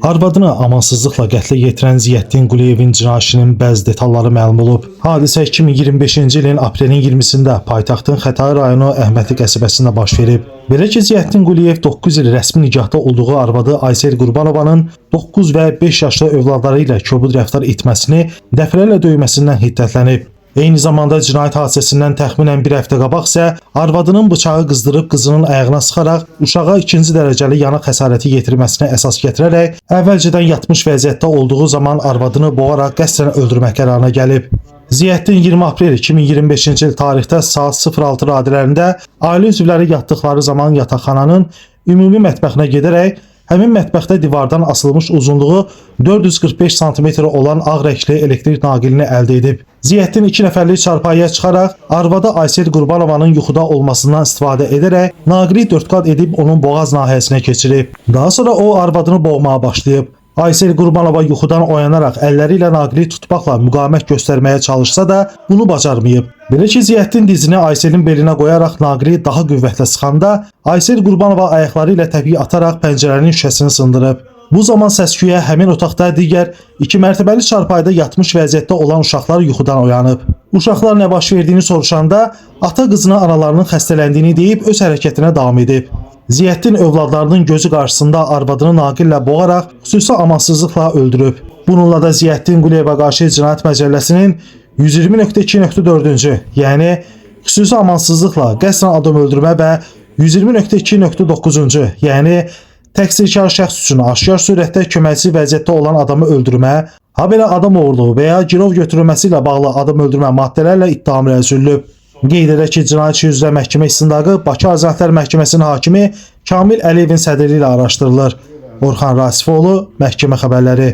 Arvadını amansızlıqla qətlə yetirən Ziyəddin Quliyevin cinayətinin bəzi detalları məlum olub. Hadisə 2025-ci ilin aprelin 20-sində paytaxtın Xətai rayonu Əhmədli qəsəbəsində baş verib. Belə ki, Ziyəddin Quliyev 9 il rəsmi nikahda olduğu arvadı Aysel Qurbanovanın 9 və 5 yaşlı övladları ilə kobud rəftar etməsini, dəfələrlə döyməsindən hiddətlənib. Eyni zamanda cinayət hadisəsindən təxminən bir həftə qabaq isə arvadının bıçağı qızdırıb qızının ayağına sıxaraq uşağa 2-ci dərəcəli yanıq xəsarəti yetirməsinə əsas gətirərək əvvəlcədən yatmış vəziyyətdə olduğu zaman arvadını boğaraq qəsdən öldürmək qərarına gəlib. Ziyəddin 20 aprel 2025-ci il tarixdə saat 06 radələrində ailə üzvləri yatdıqları zaman yataqxananın ümumi mətbəxinə gedərək həmin mətbəxdə divardan asılmış uzunluğu 445 sm olan ağ rəngli elektrik naqilini əldə edib. Ziyəddin 2 nəfərlik çarpayıya çıxaraq arvadı Aysel Qurbanovanın yuxuda olmasından istifadə edərək naqili 4 qat edib onun boğaz nahiyəsinə keçirib. Daha sonra o arvadını boğmağa başlayıb. Aysel Qurbanova yuxudan oyanaraq əlləri ilə naqili tutmaqla müqavimət göstərməyə çalışsa da bunu bacarmayıb. Belə ki, Ziyəddin dizini Ayselin belinə qoyaraq naqili daha qüvvətlə sıxanda Aysel Qurbanova ayaqları ilə təpiyi ataraq pəncərənin şüşəsini sındırıb. Bu zaman səs-küyə həmin otaqda digər 2 mərtəbəli çarpayıda yatmış vəziyyətdə olan uşaqlar yuxudan oyanıb. Uşaqlar nə baş verdiyini soruşanda ata qızına analarının xəstələndiyini deyib öz hərəkətinə davam edib. Ziyəddin övladlarının gözü qarşısında arvadını naqillə boğaraq xüsusi amansızlıqla öldürüb. Bununla da Ziyəddin Quliyevə qarşı Cinayət Məcəlləsinin 120.2.4-cü, yəni xüsusi amansızlıqla qəsdən adam öldürmə və 120.2.9-cu, yəni təqsirkar şəxs üçün aşkar surətdə köməkçi vəziyyətdə olan adamı öldürmə, habelə adam oğurluğu və ya girov götürülməsi ilə bağlı adam öldürmə maddələrlə ittiham ilə sürülüb. Qeyd edək ki, cinayət işi üzrə məhkəmə istintaqı Bakı Azərbaycan Məhkəməsinin hakimi Kamil Əliyevin sədrliyi ilə araşdırılır. Orxan Rasifoğlu, Məhkəmə xəbərləri.